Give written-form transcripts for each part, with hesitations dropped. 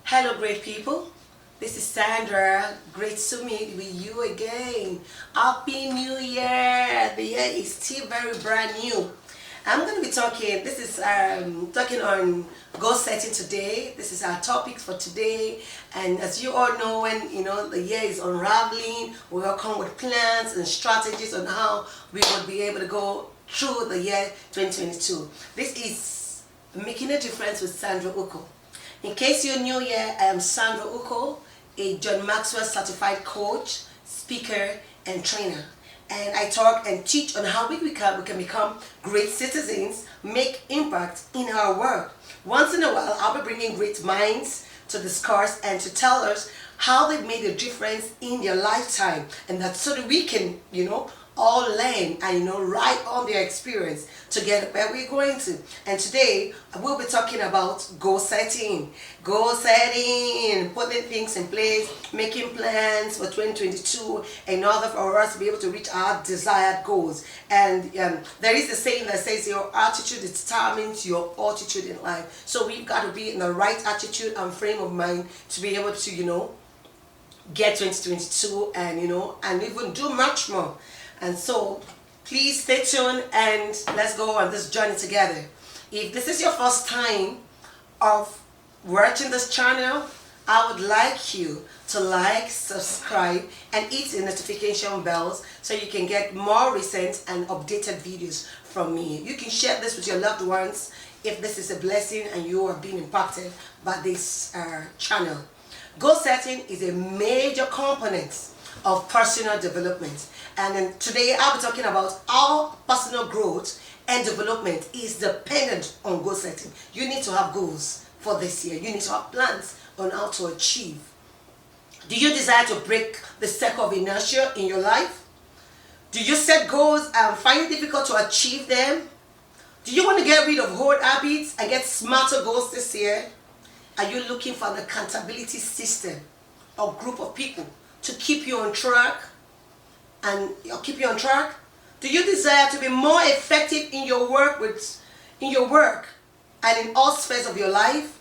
Hello, great people. This is Sandra. Great to meet with you again. Happy New Year! The year is still very brand new. I'm going to be talking. This is talking on goal setting today. This is our topic for today. And as you all know, when the year is unraveling, we will come with plans and strategies on how we will be able to go through the year 2022. This is Making a Difference with Sandra Uko. In case you're new here, I am Sandra Uko, a John Maxwell certified coach, speaker, and trainer. And I talk and teach on how we can become great citizens, make impact in our work. Once in a while, I'll be bringing great minds to discuss and to tell us how they've made a difference in their lifetime. And that's so that we can, all learn and write on their experience to get where we're going to. And today we'll be talking about goal setting, putting things in place, making plans for 2022 in order for us to be able to reach our desired goals. And there is a saying that says your attitude determines your altitude in life. So we've got to be in the right attitude and frame of mind to be able to get 2022 and and even do much more. And so please stay tuned and let's go on this journey together. If this is your first time of watching this channel, I would like you to like, subscribe, and hit the notification bells so you can get more recent and updated videos from me. You can share this with your loved ones if this is a blessing and you are being impacted by this channel. Goal setting is a major component of personal development. And then today I'll be talking about how personal growth and development is dependent on goal setting. You need to have goals for this year. You need to have plans on how to achieve. Do you desire to break the cycle of inertia in your life? Do you set goals and find it difficult to achieve them? Do you want to get rid of old habits and get smarter goals this year? Are you looking for an accountability system or group of people to keep you on track? Do you desire to be more effective in your work and in all spheres of your life?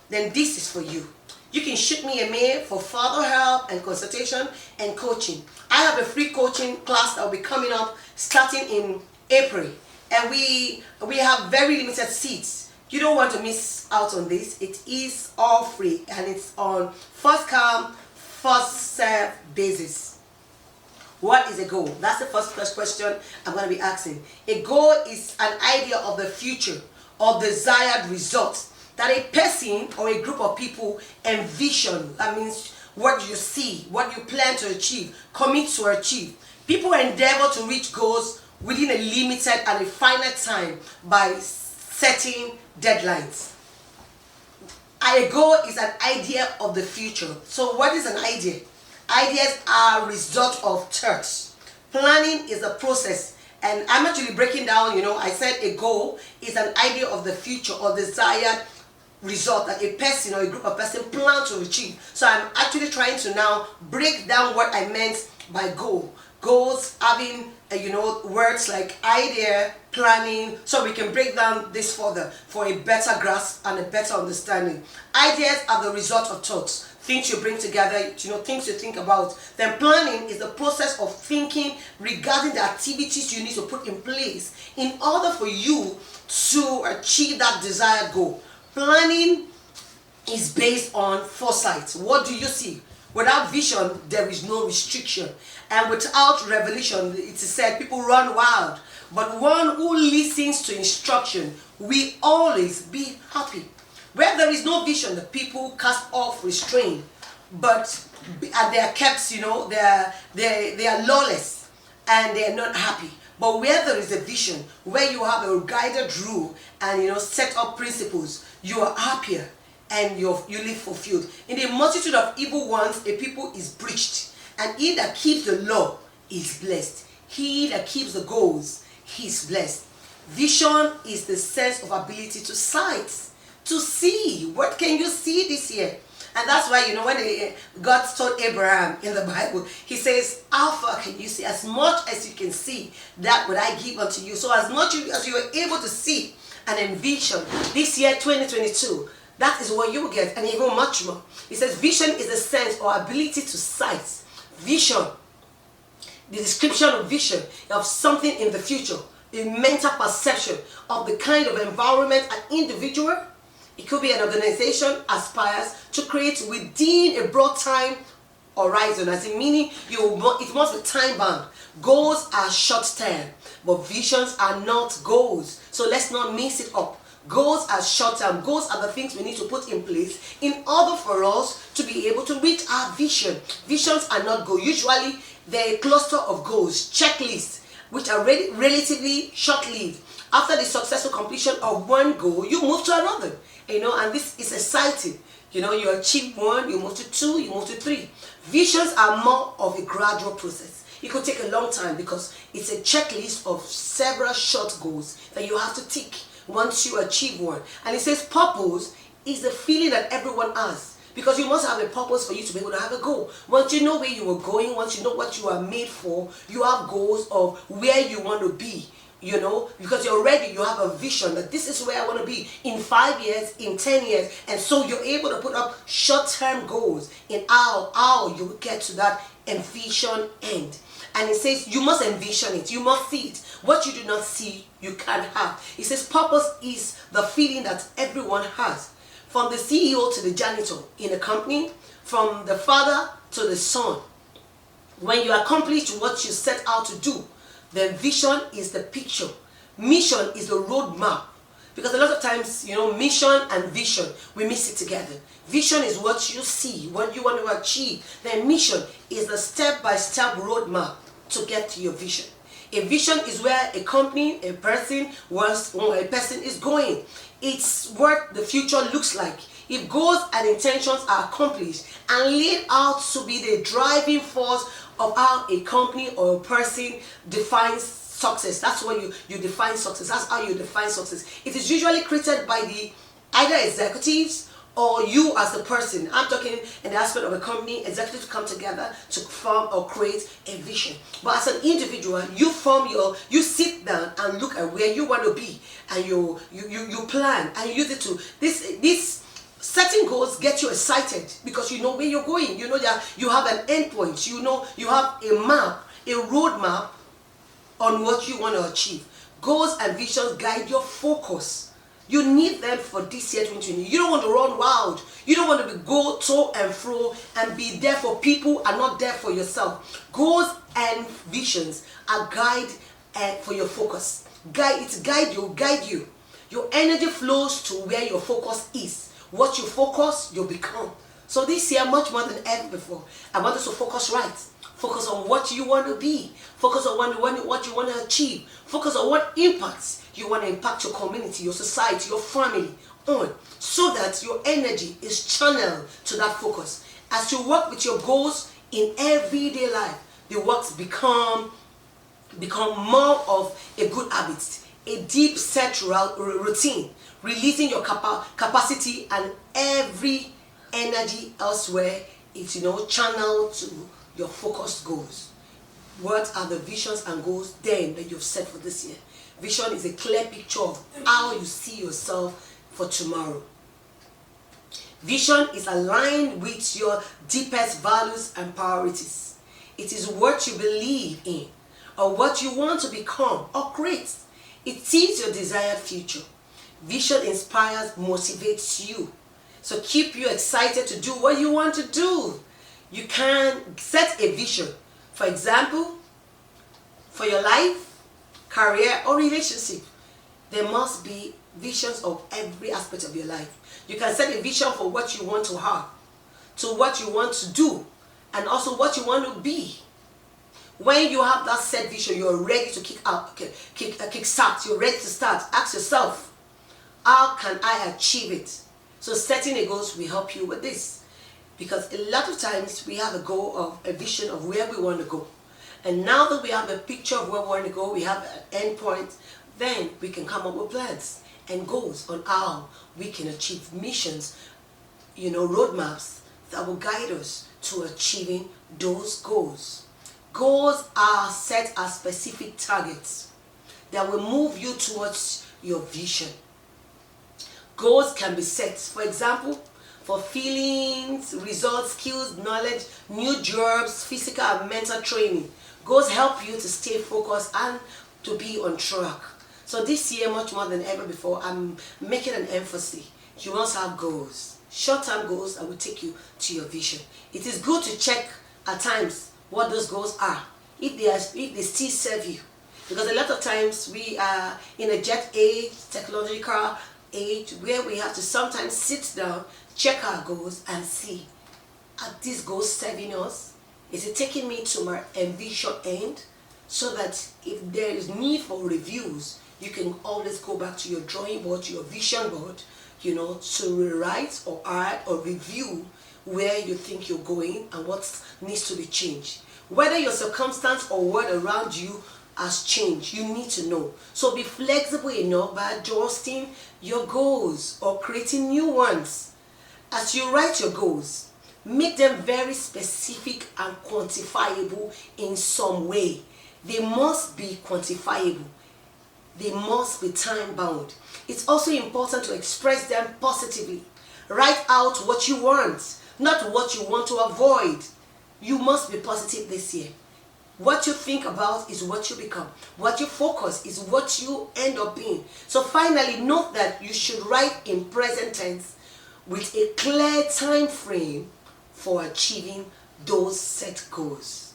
Then this is for you. You can shoot me a mail for further help and consultation and coaching. I have a free coaching class that will be coming up starting in April, and we have very limited seats. You don't want to miss out on this. It is all free and it's on first come, first serve basis. What is a goal? That's the first question I'm going to be asking. A goal is an idea of the future or desired results that a person or a group of people envision. That means what you see, what you plan to achieve, commit to achieve. People endeavor to reach goals within a limited and a finite time by setting deadlines. A goal is an idea of the future. So what is an idea? Ideas are a result of thoughts. Planning is a process. And I'm actually breaking down, I said a goal is an idea of the future or desired result that a person or a group of person plan to achieve. So I'm actually trying to now break down what I meant by goal. Goals having, words like idea, planning, so we can break down this further for a better grasp and a better understanding. Ideas are the result of thoughts. Things you bring together, things you think about. Then planning is the process of thinking regarding the activities you need to put in place in order for you to achieve that desired goal. Planning is based on foresight. What do you see? Without vision, there is no restriction. And without revelation, it is said, people run wild. But one who listens to instruction will always be happy. Where there is no vision, the people cast off restraint, and they are kept, they are lawless and they are not happy. But where there is a vision, where you have a guided rule and set up principles, you are happier and you live fulfilled. In the multitude of evil ones, a people is breached, and he that keeps the law is blessed. He that keeps the goals, he is blessed. Vision is the sense of ability to sight. To see. What can you see this year? And that's why, when God told Abraham in the Bible, he says, how far can you see? As much as you can see, that would I give unto you. So as much as you are able to see and envision this year 2022, That is what you will get, and even much more. It says vision is a sense or ability to sight. Vision, the description of vision of something in the future, a mental perception of the kind of environment an individual, it could be an organization, aspires to create within a broad time horizon, as in meaning it must be time bound. Goals are short term, but visions are not goals. So let's not mix it up. Goals are short term. Goals are the things we need to put in place in order for us to be able to reach our vision. Visions are not goals. Usually they're a cluster of goals, checklists, which are relatively short-lived. After the successful completion of one goal, you move to another. And this is exciting. You achieve one, you move to two, you move to three. Visions are more of a gradual process. It could take a long time because it's a checklist of several short goals that you have to tick once you achieve one. And it says purpose is the feeling that everyone has, because you must have a purpose for you to be able to have a goal. Once you know where you are going, once you know what you are made for, you have goals of where you want to be. Because you have a vision that this is where I want to be in 5 years, in 10 years. And so you're able to put up short-term goals in how you will get to that envision end. And it says you must envision it. You must see it. What you do not see, you can't have. It says purpose is the feeling that everyone has. From the CEO to the janitor in a company, from the father to the son. When you accomplish what you set out to do, then vision is the picture. Mission is the roadmap. Because a lot of times, mission and vision, we mix it together. Vision is what you see, what you want to achieve. Then mission is the step-by-step roadmap to get to your vision. A vision is where a company, a person is going. It's what the future looks like. If goals and intentions are accomplished and laid out to be the driving force of how a company or a person defines success. That's what you define success. That's how you define success. It is usually created by the either executives or you as the person. I'm talking in the aspect of a company, executives come together to form or create a vision. But as an individual, you sit down and look at where you want to be, and you plan and you use it to this. Setting goals get you excited because you know where you're going. You know that you have an endpoint. You know you have a map, a roadmap on what you want to achieve. Goals and visions guide your focus. You need them for this year 2020. You don't want to run wild. You don't want to go to and fro and be there for people and not there for yourself. Goals and visions are guide for your focus. Guide you. Your energy flows to where your focus is. What you focus, you become. So this year, much more than ever before, I want us to focus right. Focus on what you want to be. Focus on what you want to achieve. Focus on what impacts you want to impact your community, your society, your family on, so that your energy is channeled to that focus. As you work with your goals in everyday life, the works become more of a good habit, a deep set routine, releasing your capacity and every energy elsewhere. It's channeled to your focused goals. What are the visions and goals then that you've set for this year? Vision is a clear picture of how you see yourself for tomorrow. Vision is aligned with your deepest values and priorities. It is what you believe in or what you want to become or create. It is your desired future. Vision inspires, motivates you. So keep you excited to do what you want to do. You can set a vision. For example, for your life, career, or relationship. There must be visions of every aspect of your life. You can set a vision for what you want to have, to what you want to do, and also what you want to be. When you have that set vision, you're ready to kick start. You're ready to start. Ask yourself, how can I achieve it? So setting a goals will help you with this. Because a lot of times we have a goal of a vision of where we want to go. And now that we have a picture of where we want to go, we have an end point, then we can come up with plans and goals on how we can achieve missions, roadmaps that will guide us to achieving those goals. Goals are set as specific targets that will move you towards your vision. Goals can be set, for example, for feelings, results, skills, knowledge, new jobs, physical and mental training. Goals help you to stay focused and to be on track. So this year, much more than ever before, I'm making an emphasis. You must have goals. Short-term goals that will take you to your vision. It is good to check at times what those goals are, if they still serve you. Because a lot of times we are in a jet age, technological age, where we have to sometimes sit down, check our goals and see, are these goals serving us? Is it taking me to my ambition end? So that if there is need for reviews, you can always go back to your drawing board, to your vision board, to rewrite or add or review where you think you're going and what needs to be changed. Whether your circumstance or world around you has changed, you need to know. So be flexible enough by adjusting your goals or creating new ones. As you write your goals, make them very specific and quantifiable in some way. They must be quantifiable. They must be time bound. It's also important to express them positively. Write out what you want, not what you want to avoid. You must be positive this year. What you think about is what you become. What you focus is what you end up being. So finally, note that you should write in present tense with a clear time frame for achieving those set goals.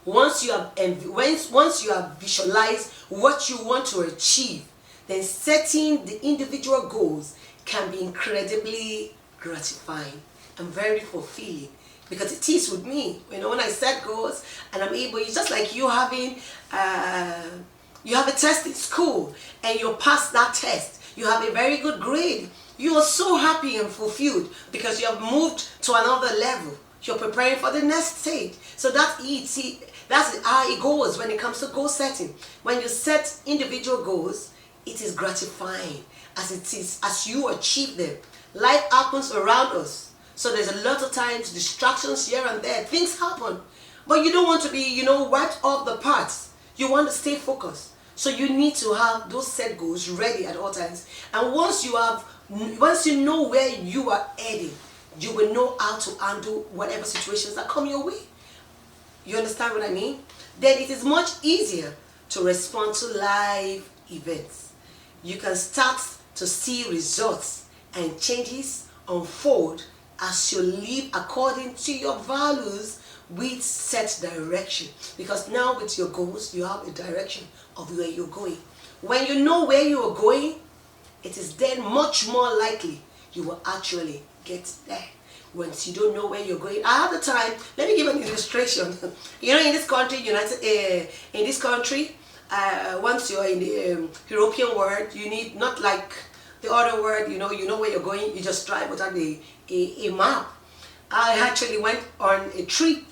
Once you have visualized what you want to achieve, then setting the individual goals can be incredibly gratifying and very fulfilling. Because it is with me, when I set goals and I'm able, it's just like you having, you have a test in school and you pass that test. You have a very good grade. You are so happy and fulfilled because you have moved to another level. You're preparing for the next stage. So that's how it goes when it comes to goal setting. When you set individual goals, it is gratifying as you achieve them. Life happens around us. So there's a lot of times distractions here and there. Things happen. But you don't want to be, wiped off the paths. You want to stay focused. So you need to have those set goals ready at all times. And once you know where you are heading, you will know how to handle whatever situations that come your way. You understand what I mean? Then it is much easier to respond to live events. You can start to see results and changes unfold as you live according to your values with set direction. Because now with your goals, you have a direction of where you're going. When you know where you are going, it is then much more likely you will actually get there. Once you don't know where you're going, I have the time. Let me give an illustration. In this country, once you're in the European world, you need not like the other world. You know where you're going. You just drive without a map. I actually went on a trip,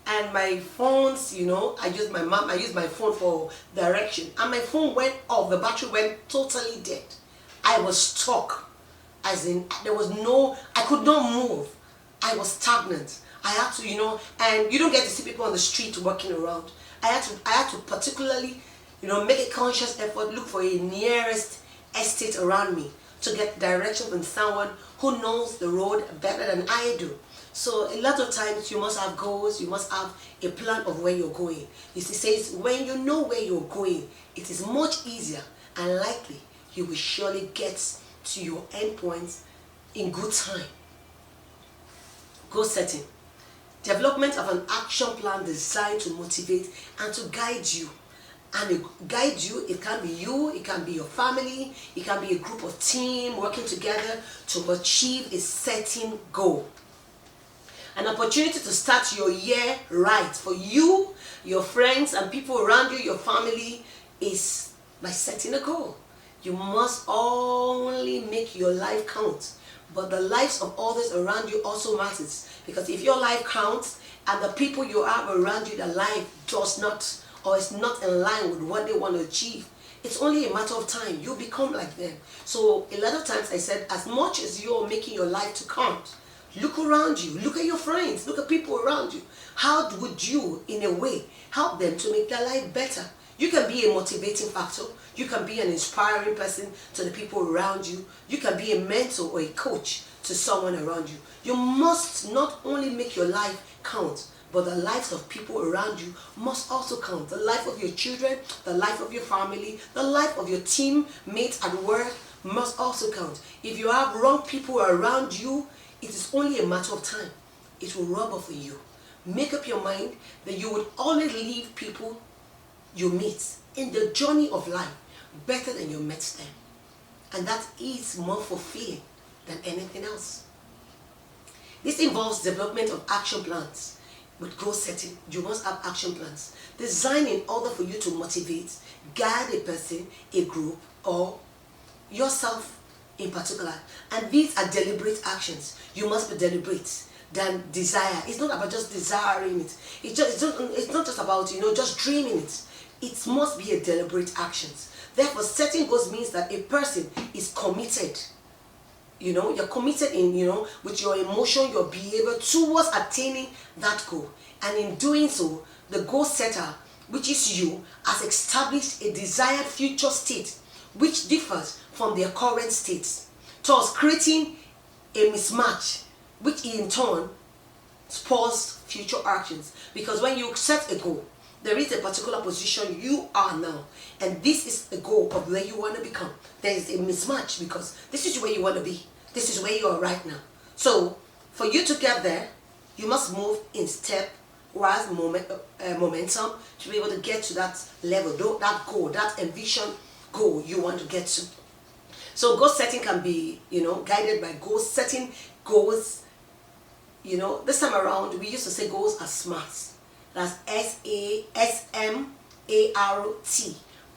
and my phones, I used my map. I used my phone for direction, and my phone went off. The battery went totally dead. I was stuck, as in I could not move. I was stagnant. I had to, and you don't get to see people on the street walking around. I had to particularly, make a conscious effort, look for a nearest estate around me to get direction from someone who knows the road better than I do. So a lot of times you must have goals, you must have a plan of where you're going. It says when you know where you're going, it is much easier and likely you will surely get to your endpoints in good time. Goal setting. Development of an action plan designed to motivate and to guide you. And it can be you, it can be your family, it can be a group of team working together to achieve a certain goal. An opportunity to start your year right for you, your friends and people around you, your family, is by setting a goal. You must only make your life count. But the lives of others around you also matters. Because if your life counts and the people you have around you, their life does not or is not in line with what they want to achieve, it's only a matter of time. You become like them. So a lot of times I said, as much as you're making your life to count, look around you, look at your friends, look at people around you. How would you, in a way, help them to make their life better? You can be a motivating factor. You can be an inspiring person to the people around you. You can be a mentor or a coach to someone around you. You must not only make your life count, but the lives of people around you must also count. The life of your children, the life of your family, the life of your teammates at work must also count. If you have wrong people around you, it is only a matter of time. It will rub off on you. Make up your mind that you would always leave people you meet in the journey of life better than you met them. And that is more fulfilling than anything else. This involves development of action plans. With goal setting, you must have action plans designed in order for you to motivate, guide a person, a group, or yourself in particular. And these are deliberate actions. You must be deliberate than desire. It's not about just desiring it. It's not just about, just dreaming it. It must be a deliberate actions. Therefore, setting goals means that a person is committed. You're committed in, with your emotion, your behavior towards attaining that goal. And in doing so, the goal setter, which is you, has established a desired future state which differs from their current states, thus creating a mismatch, which in turn spurs future actions. Because when you set a goal, there is a particular position you are now, and this is the goal of where you want to become. There is a mismatch because this is where you want to be. This is where you are right now. So, for you to get there, you must move in stepwise momentum to be able to get to that level, that goal, that envisioned goal you want to get to. So, goal setting can be, guided by goal setting. Goals, this time around, we used to say goals are smart. That's SASMART.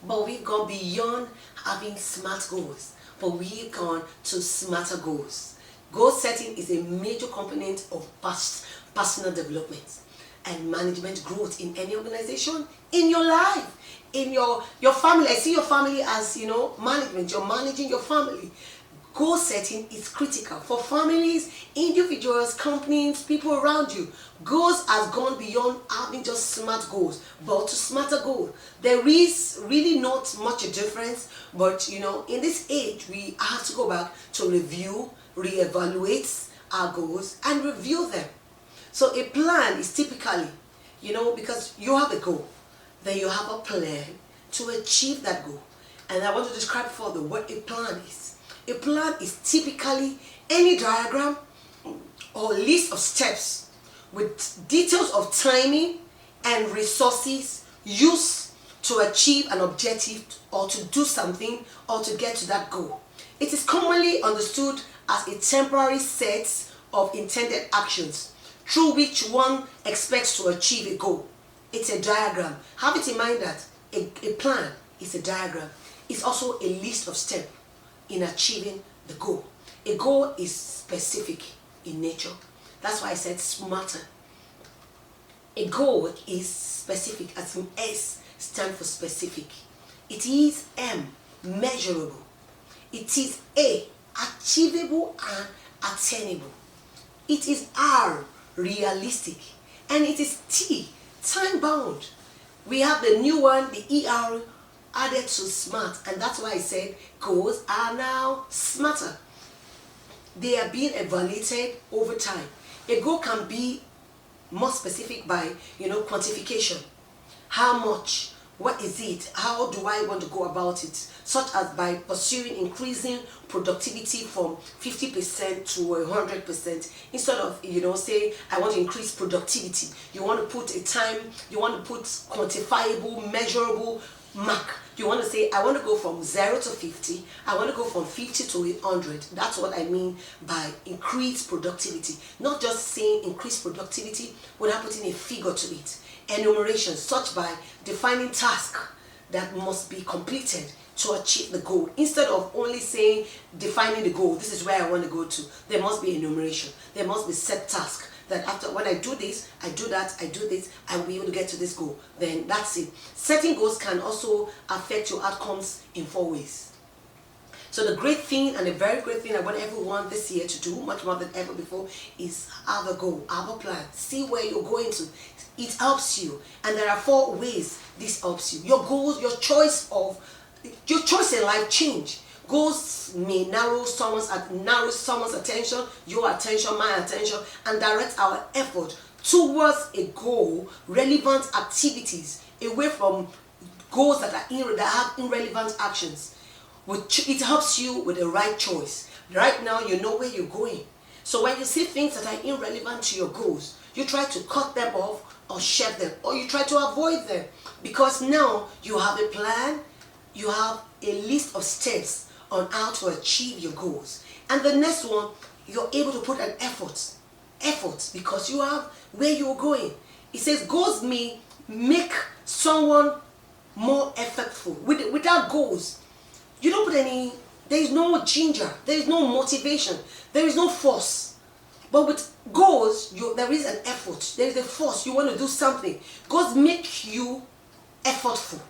But we've gone beyond having smart goals. But we've gone to smarter goals. Goal setting is a major component of personal development and management growth in any organization, in your life, in your family. I see your family as, management. You're managing your family. Goal setting is critical for families, individuals, companies, people around you. Goals has gone beyond having just smart goals, but to smarter goals. There is really not much a difference, but in this age, we have to go back to review, reevaluate our goals, and review them. So a plan is typically, because you have a goal, then you have a plan to achieve that goal. And I want to describe further what a plan is. A plan is typically any diagram or list of steps with details of timing and resources used to achieve an objective or to do something or to get to that goal. It is commonly understood as a temporary set of intended actions through which one expects to achieve a goal. It's a diagram. Have it in mind that a plan is a diagram. It's also a list of steps in achieving the goal. A goal is specific in nature. That's why I said smarter. A goal is specific, as in S stands for specific. It is M, measurable. It is A, achievable and attainable. It is R, realistic. And it is T, time bound. We have the new one, the ER, added to smart, and that's why I said goals are now smarter. They are being evaluated over time. A goal can be more specific by quantification. How much? What is it? How do I want to go about it? Such as by pursuing increasing productivity from 50% to 100%. Instead of, say, I want to increase productivity. You want to put a time, you want to put quantifiable, measurable mark. You want to say, I want to go from 0 to 50. I want to go from 50 to 100. That's what I mean by increased productivity. Not just saying increased productivity without putting a figure to it. Enumeration, such by defining tasks that must be completed to achieve the goal. Instead of only saying, defining the goal, this is where I want to go to. There must be enumeration. There must be set tasks. That after, when I do this, I do that, I do this, I will be able to get to this goal. Then that's it. Setting goals can also affect your outcomes in 4 ways. So the great thing, and the very great thing I want everyone this year to do, much more than ever before, is have a goal, have a plan, see where you're going to. It helps you, and there are 4 ways this helps you. Your goals, your choice in life change. Goals may narrow someone's attention, your attention, my attention, and direct our effort towards a goal, relevant activities, away from goals that have irrelevant actions. It helps you with the right choice. Right now, you know where you're going. So when you see things that are irrelevant to your goals, you try to cut them off or shed them, or you try to avoid them, because now you have a plan, you have a list of steps on how to achieve your goals. And the next one, you're able to put an effort, because you have where you're going. It says goals may make someone more effectful. Without goals, you don't put any, there is no ginger, there is no motivation, there is no force. But with goals, there is an effort, there is a force. You want to do something. Goals make you effortful.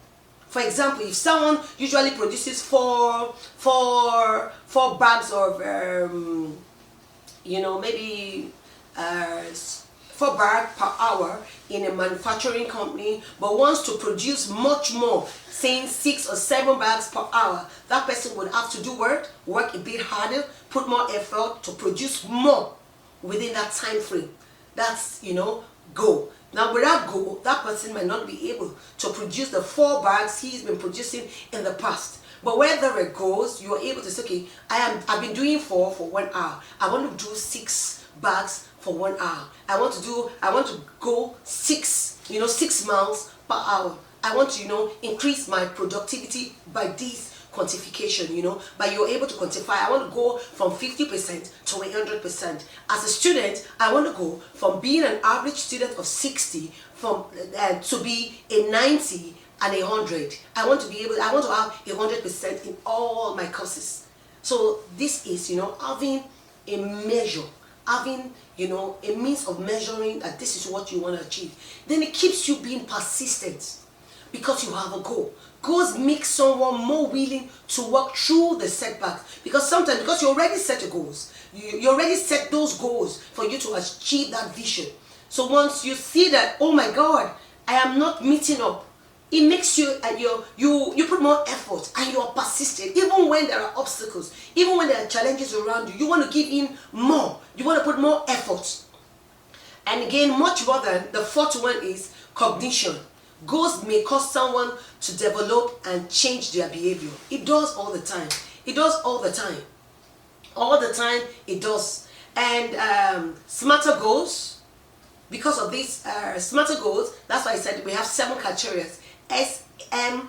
For example, if someone usually produces four bags of, maybe 4 bags per hour in a manufacturing company, but wants to produce much more, saying 6 or 7 bags per hour, that person would have to do work a bit harder, put more effort to produce more within that time frame. That's, goal. Now without goal, that person might not be able to produce the 4 bags he's been producing in the past. But where there are goals, you are able to say, okay, I've been doing 4 for 1 hour. I want to do 6 bags for 1 hour. I want to go 6 miles per hour. I want to, increase my productivity by this quantification, but you're able to quantify. I want to go from 50% to 100%. As a student, I want to go from being an average student of 60 to be a 90 and 100. I want to have 100% in all my courses. So this is, having a measure, having, a means of measuring that this is what you want to achieve. Then it keeps you being persistent because you have a goal. Goals make someone more willing to work through the setbacks, because you already set your goals, you already set those goals for you to achieve that vision. So once you see that, oh my God, I am not meeting up, it makes you you put more effort and you are persistent, even when there are obstacles, even when there are challenges around you. You want to give in more, you want to put more effort. And again, much more than the 4th one is cognition. Goals may cause someone to develop and change their behavior. It does all the time. It does all the time. All the time it does. And smarter goals, because of these smarter goals, that's why I said we have 7 criteria. SMARTER.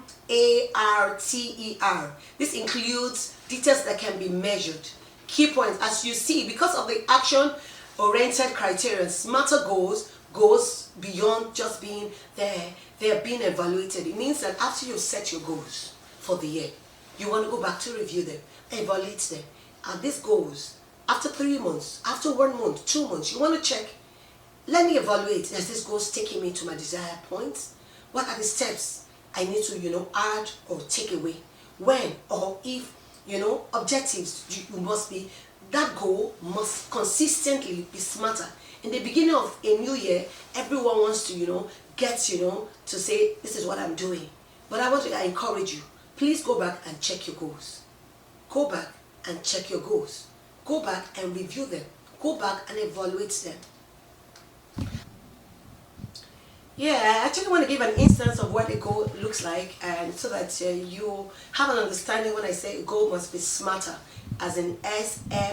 This includes details that can be measured. Key points, as you see, because of the action-oriented criteria, smarter goals goes beyond just being there. They are being evaluated. It means that after you set your goals for the year, you want to go back to review them, evaluate them. And these goals, after 3 months, after 1 month, 2 months, you want to check, let me evaluate, is this goals taking me to my desired points? What are the steps I need to, add or take away? When or if, objectives, you must be, that goal must consistently be smarter. In the beginning of a new year, everyone wants to, get, to say, this is what I'm doing. But I encourage you, please go back and check your goals. Go back and check your goals. Go back and review them. Go back and evaluate them. Yeah, I actually want to give an instance of what a goal looks like, and so that you have an understanding when I say a goal must be smarter, as in SMARTER.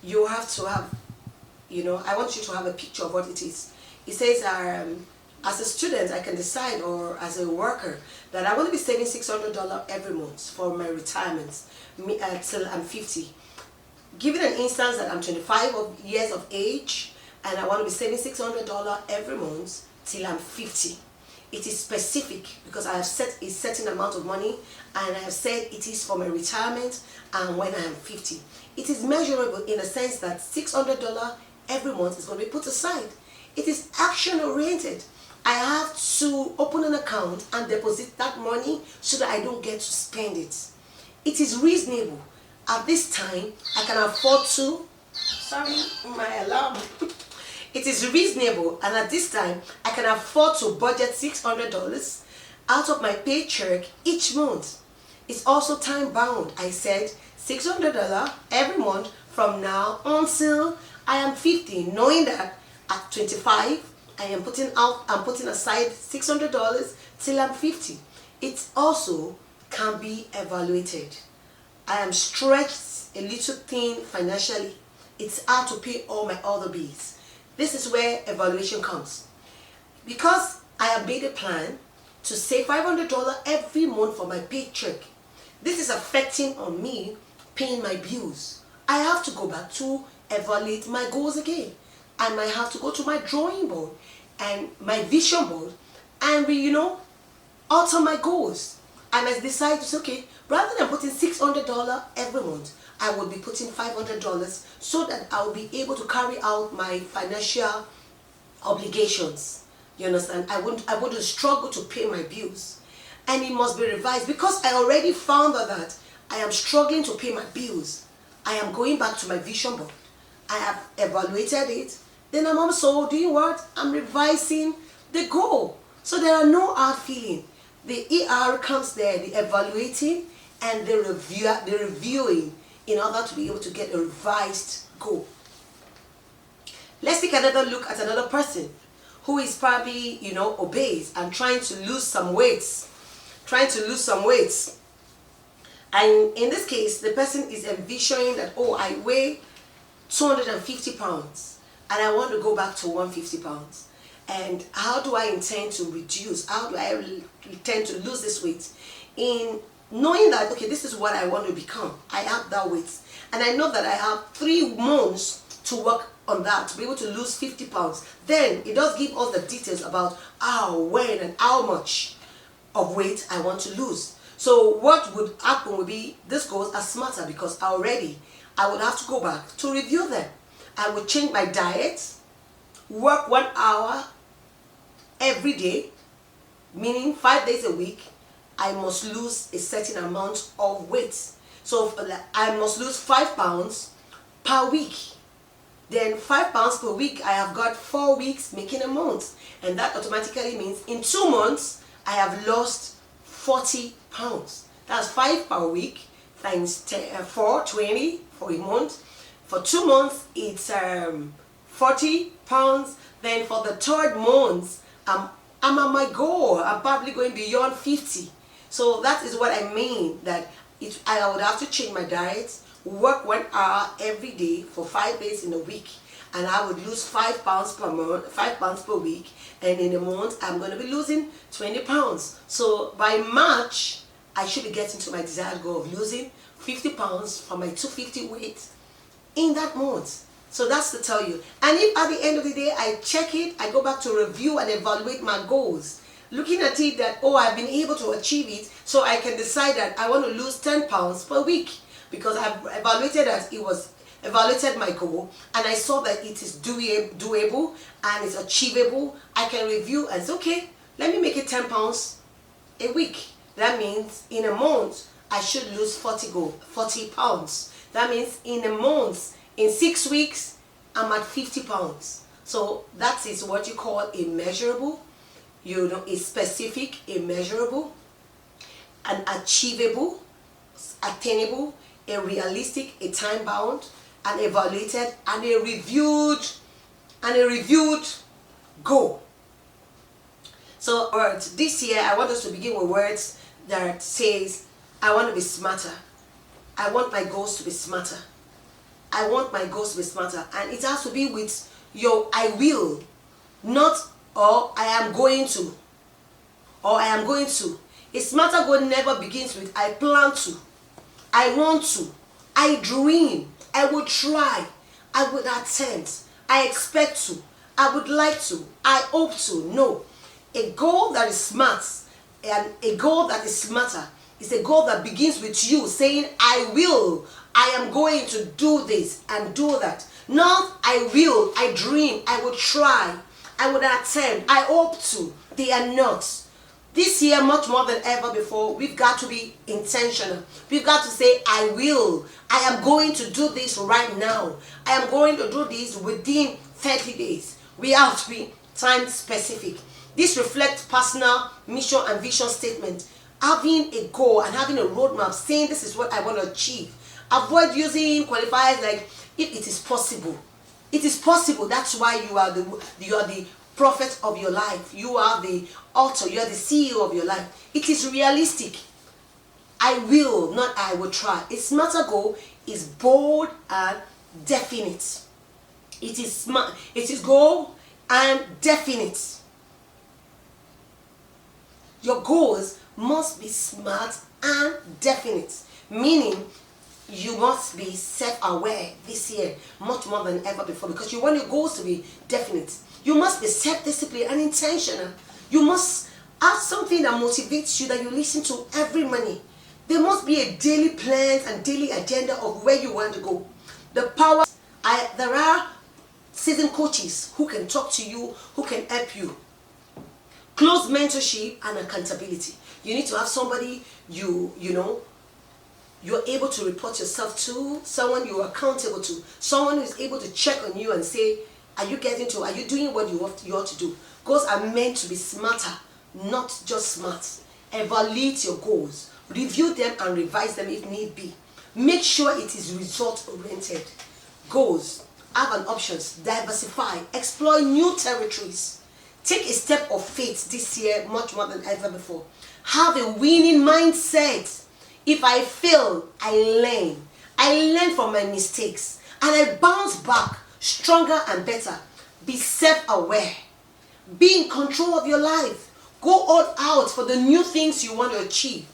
You have to have, I want you to have a picture of what it is. It says, as a student, I can decide, or as a worker, that I want to be saving $600 every month for my retirement till I'm 50. Give it an instance that I'm 25 years of age, and I want to be saving $600 every month till I'm 50. It is specific because I have set a certain amount of money, and I have said it is for my retirement and when I am 50. It is measurable in the sense that $600 every month is going to be put aside. It is action oriented. I have to open an account and deposit that money so that I don't get to spend it. It is reasonable. At this time, I can afford to, sorry, my alarm. It is reasonable, and at this time, I can afford to budget $600 out of my paycheck each month. It's also time bound. I said $600 every month from now until I am 50, knowing that at 25, I'm putting aside $600 till I'm 50. It also can be evaluated. I am stretched a little thin financially. It's hard to pay all my other bills. This is where evaluation comes. Because I have made a plan to save $500 every month for my paycheck, this is affecting on me paying my bills. I have to go back to evaluate my goals again. I might have to go to my drawing board and my vision board and alter my goals. I must decide to say, okay, rather than putting $600 every month, I will be putting $500 so that I will be able to carry out my financial obligations. You understand? I wouldn't struggle to pay my bills. And it must be revised because I already found out that I am struggling to pay my bills. I am going back to my vision board. I have evaluated it. Then I'm also doing what? I'm revising the goal. So there are no hard feelings. The ER comes there, the evaluating and the reviewing in order to be able to get a revised goal. Let's take another look at another person who is probably, obese and trying to lose some weight. And in this case, the person is envisioning that, oh, I weigh 250 pounds and I want to go back to 150 pounds. And how do I intend to reduce? How do I intend to lose this weight? In knowing that, okay, this is what I want to become. I have that weight. And I know that I have 3 months to work on that, to be able to lose 50 pounds. Then it does give us the details about how, when, and how much of weight I want to lose. So what would happen would be, this goes as smarter because I would have to go back to review them. I would change my diet, work 1 hour every day, meaning 5 days a week. I must lose a certain amount of weight. So I must lose 5 pounds per week. Then 5 pounds per week, I have got 4 weeks making a month. And that automatically means in 2 months, I have lost 40 pounds. That's 5 per week times 20 for a month. For 2 months, it's 40 pounds. Then for the 3rd month, I'm at my goal. I'm probably going beyond 50. So that is what I mean, that I would have to change my diet, work 1 hour every day for 5 days in a week, and I would lose 5 pounds per month, 5 pounds per week, and in a month I'm going to be losing 20 pounds. So by March, I should be getting to my desired goal of losing 50 pounds from my 250 weight in that month. So that's to tell you. And if at the end of the day I check it, I go back to review and evaluate my goals, looking at it that, oh, I've been able to achieve it, so I can decide that I want to lose 10 pounds per week because I've evaluated my goal and I saw that it is doable and it's achievable. I can review and say, okay, let me make it 10 pounds a week. That means in a month I should lose 40 pounds. That means in a month, in 6 weeks, I'm at 50 pounds. So that is what you call a measurable, a specific, a measurable, an achievable, attainable, a realistic, a time bound, an evaluated, and a reviewed goal. So words, this year I want us to begin with words that says, I want to be smarter. I want my goals to be smarter. I want my goals to be smarter. And it has to be with your I will, not or I am going to. Or I am going to. A smarter goal never begins with I plan to, I want to, I dream, I would try, I would attempt, I expect to, I would like to, I hope to. No. A goal that is smart and a goal that is smarter is a goal that begins with you saying, I will, I am going to do this and do that. Not I will, I dream, I will try, I would attempt, I hope to. They are not. This year, much more than ever before, we've got to be intentional. We've got to say, I will. I am going to do this right now. I am going to do this within 30 days. We have to be time specific. This reflects personal mission and vision statement. Having a goal and having a roadmap, saying this is what I want to achieve. Avoid using qualifiers like if it is possible. It is possible. That's why you are the prophet of your life. You are the author. You are the CEO of your life. It is realistic. I will, not I will try. A smarter goal is bold and definite. It is smart. It is goal and definite. Your goals must be smart and definite, meaning you must be self-aware this year much more than ever before, because you want your goals to be definite. You must be self-disciplined and intentional. You must have something that motivates you, that you listen to every morning. There must be a daily plan and daily agenda of where you want to go. There are seasoned coaches who can talk to you, who can help you. Close mentorship and accountability. You need to have somebody you're able to report yourself to, someone you're accountable to, someone who is able to check on you and say, are you doing what you ought to do? Goals are meant to be smarter, not just smart. Evaluate your goals. Review them and revise them if need be. Make sure it is result-oriented. Goals have an options. Diversify. Explore new territories. Take a step of faith this year much more than ever before. Have a winning mindset. If I fail, I learn. I learn from my mistakes and I bounce back stronger and better. Be self-aware. Be in control of your life. Go all out for the new things you want to achieve.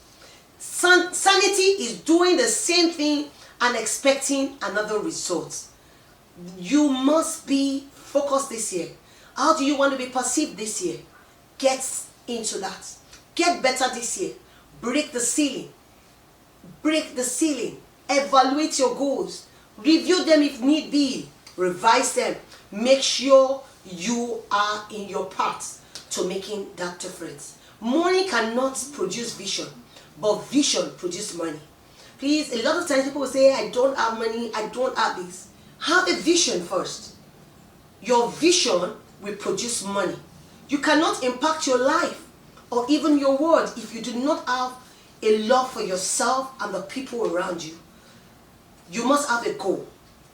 Sanity is doing the same thing and expecting another result. You must be focused this year. How do you want to be perceived this year? Get into that. Get better this year. Break the ceiling. Break the ceiling. Evaluate your goals. Review them if need be. Revise them. Make sure you are in your path to making that difference. Money cannot produce vision, but vision produces money. Please, a lot of times people will say, I don't have money, I don't have this. Have a vision first. Your vision will produce money. You cannot impact your life or even your world if you do not have a love for yourself and the people around you. You must have a goal.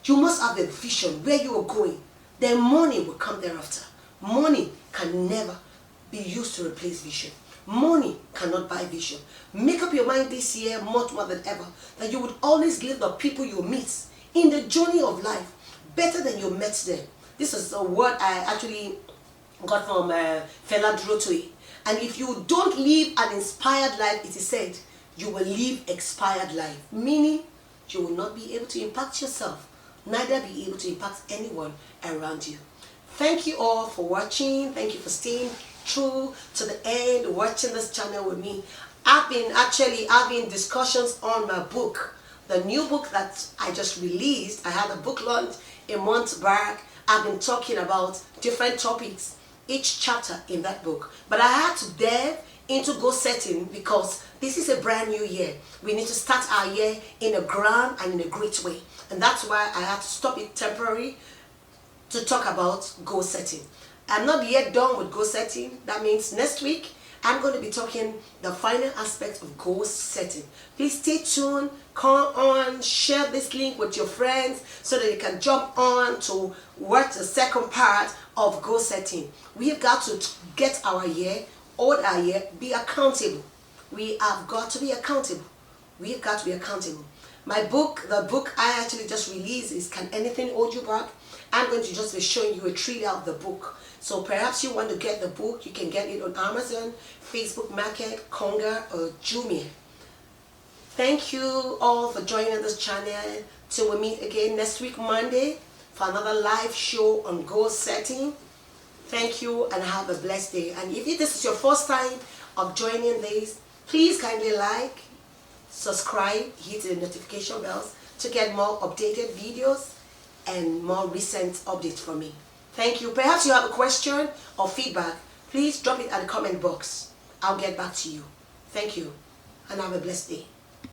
You must have a vision where you are going. Then money will come thereafter. Money can never be used to replace vision. Money cannot buy vision. Make up your mind this year much more than ever that you would always give the people you meet in the journey of life better than you met them. This is a word I actually got from Fela Durotue. And if you don't live an inspired life, it is said, you will live expired life. Meaning, you will not be able to impact yourself, neither be able to impact anyone around you. Thank you all for watching. Thank you for staying true to the end, watching this channel with me. I've been actually having discussions on my book, the new book that I just released. I had a book launch a month back. I've been talking about different topics, each chapter in that book. But I had to delve into goal setting because this is a brand new year. We need to start our year in a grand and in a great way. And that's why I had to stop it temporarily to talk about goal setting. I'm not yet done with goal setting. That means next week I'm going to be talking the final aspect of goal setting. Please stay tuned, come on, share this link with your friends so that you can jump on to watch the second part of goal setting. We've got to get our year, hold our year, be accountable. We have got to be accountable. We've got to be accountable. My book, the book I actually just released is Can Anything Hold You Back? I'm going to just be showing you a trailer of the book. So perhaps you want to get the book, you can get it on Amazon, Facebook Market, Konga, or Jumia. Thank you all for joining this channel. Till we meet again next week, Monday, for another live show on goal setting. Thank you and have a blessed day. And if this is your first time of joining this, please kindly like, subscribe, hit the notification bells to get more updated videos and more recent updates from me. Thank you. Perhaps you have a question or feedback. Please drop it at the comment box. I'll get back to you. Thank you, and have a blessed day.